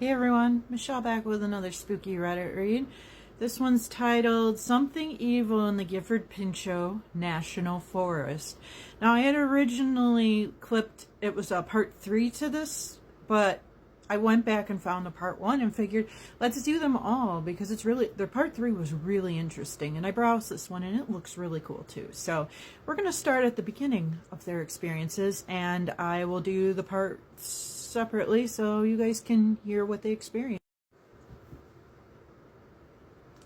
Hey everyone, Michelle back with another spooky Reddit read. This one's titled Something Evil in the Gifford Pinchot National Forest. Now I had originally clipped, it was a part 3 to this, but I went back and found the part 1 and figured let's do them all because it's really, their part 3 was really interesting, and I browsed this one and it looks really cool too. So we're going to start at the beginning of their experiences, and I will do the parts separately so you guys can hear what they experienced.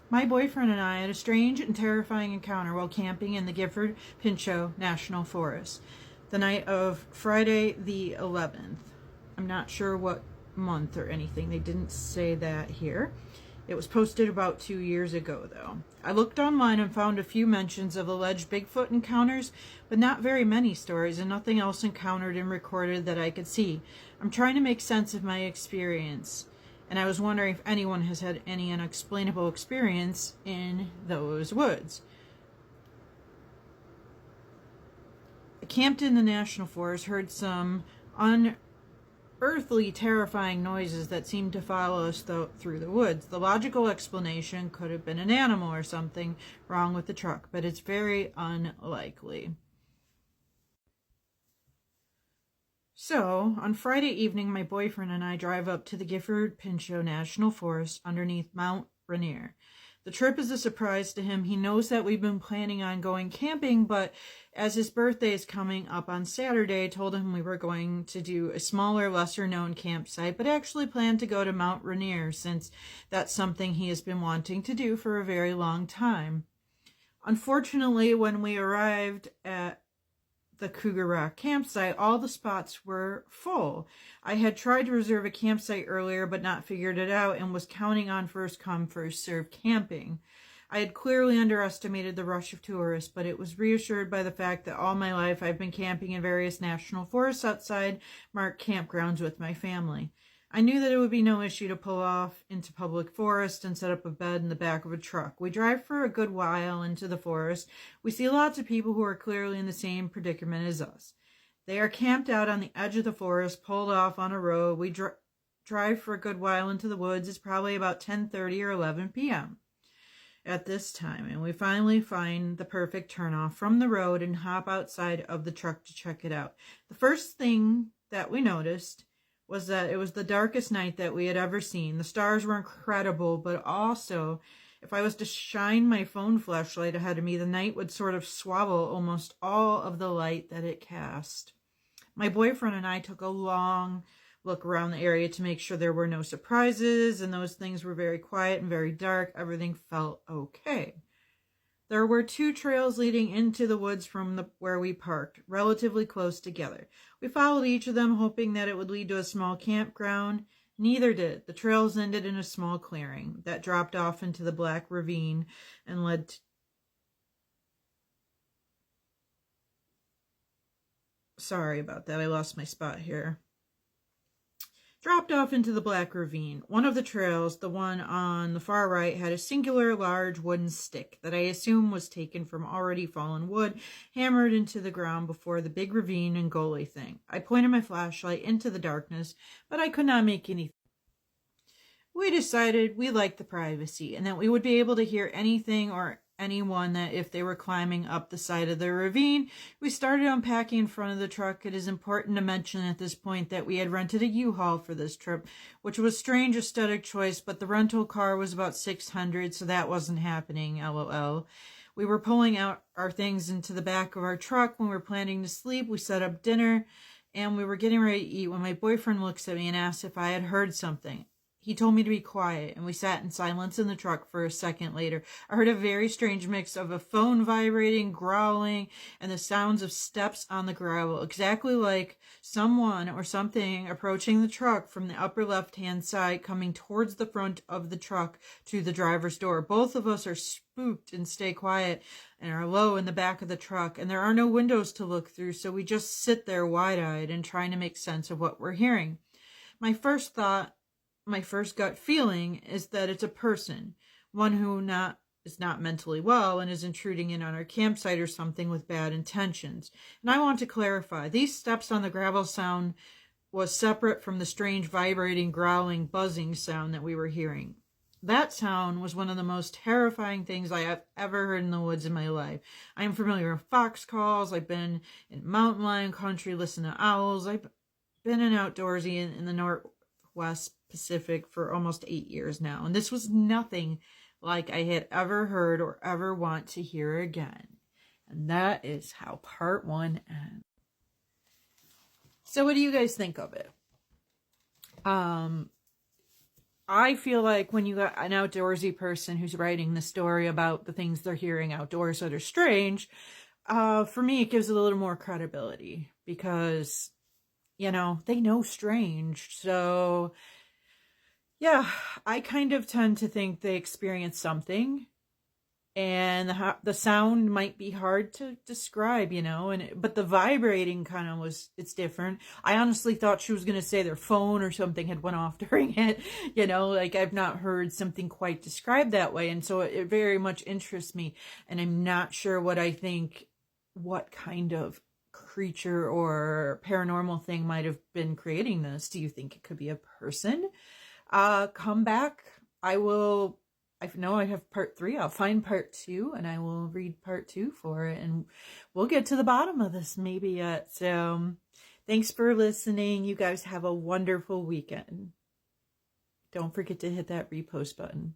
My boyfriend and I had a strange and terrifying encounter while camping in the Gifford Pinchot National Forest the night of Friday the 11th. I'm not sure what month or anything. They didn't say that here. It was posted about 2 years ago, though. I looked online and found a few mentions of alleged Bigfoot encounters, but not very many stories and nothing else encountered and recorded that I could see. I'm trying to make sense of my experience, and I was wondering if anyone has had any unexplainable experience in those woods. I camped in the National Forest, heard some unearthly, terrifying noises that seemed to follow us through the woods. The logical explanation could have been an animal or something wrong with the truck, but it's very unlikely. So, on Friday evening, my boyfriend and I drive up to the Gifford Pinchot National Forest underneath Mount Rainier. The trip is a surprise to him. He knows that we've been planning on going camping, but as his birthday is coming up on Saturday, I told him we were going to do a smaller, lesser-known campsite, but actually planned to go to Mount Rainier since that's something he has been wanting to do for a very long time. Unfortunately, when we arrived at the Cougar Rock campsite, all the spots were full. I had tried to reserve a campsite earlier but not figured it out and was counting on first come, first served camping. I had clearly underestimated the rush of tourists, but it was reassured by the fact that all my life I've been camping in various national forests outside marked campgrounds with my family. I knew that it would be no issue to pull off into public forest and set up a bed in the back of a truck. We drive for a good while into the forest. We see lots of people who are clearly in the same predicament as us. They are camped out on the edge of the forest, pulled off on a road. We drive for a good while into the woods. It's probably about 10:30 or 11 p.m. at this time, and we finally find the perfect turnoff from the road and hop outside of the truck to check it out. The first thing that we noticed was that it was the darkest night that we had ever seen. The stars were incredible, but also, if I was to shine my phone flashlight ahead of me, the night would sort of swallow almost all of the light that it cast. My boyfriend and I took a long look around the area to make sure there were no surprises, and those things were very quiet and very dark. Everything felt okay. There were 2 trails leading into the woods from where we parked, relatively close together. We followed each of them, hoping that it would lead to a small campground. Neither did. The trails ended in a small clearing that dropped off into the black ravine and led to... Sorry about that, I lost my spot here. Dropped off into the black ravine. One of the trails, the one on the far right, had a singular large wooden stick that I assume was taken from already fallen wood, hammered into the ground before the big ravine and gully thing. I pointed my flashlight into the darkness, but I could not make anything. We decided we liked the privacy and that we would be able to hear anything or anyone that if they were climbing up the side of the ravine. We started unpacking in front of the truck. It is important to mention at this point that we had rented a U-Haul for this trip, which was a strange aesthetic choice, but the rental car was about $600, so that wasn't happening, LOL. We were pulling out our things into the back of our truck when we were planning to sleep. We set up dinner and we were getting ready to eat when my boyfriend looks at me and asked if I had heard something. He told me to be quiet, and we sat in silence in the truck for a second later. I heard a very strange mix of a phone vibrating, growling, and the sounds of steps on the gravel, exactly like someone or something approaching the truck from the upper left-hand side, coming towards the front of the truck to the driver's door. Both of us are spooked and stay quiet and are low in the back of the truck, and there are no windows to look through, so we just sit there wide-eyed and trying to make sense of what we're hearing. My first gut feeling is that it's a person, one who is not mentally well and is intruding in on our campsite or something with bad intentions. And I want to clarify, these steps on the gravel sound was separate from the strange vibrating, growling, buzzing sound that we were hearing. That sound was one of the most terrifying things I have ever heard in the woods in my life. I am familiar with fox calls. I've been in mountain lion country, listened to owls. I've been an outdoorsy in the Northwest Pacific for almost 8 years now. And this was nothing like I had ever heard or ever want to hear again. And that is how part 1 ends. So what do you guys think of it? I feel like when you got an outdoorsy person who's writing the story about the things they're hearing outdoors that are strange, for me, it gives it a little more credibility because, you know, they know strange. So, yeah, I kind of tend to think they experienced something. And the sound might be hard to describe, you know, but the vibrating kind of it's different. I honestly thought she was going to say their phone or something had went off during it, you know, like I've not heard something quite described that way. And so it very much interests me. And I'm not sure what kind of creature or paranormal thing might have been creating this. Do you think it could be a person? Come back. I know I have part 3. I'll find part 2 and I will read part 2 for it. And we'll get to the bottom of this maybe yet. So thanks for listening. You guys have a wonderful weekend. Don't forget to hit that repost button.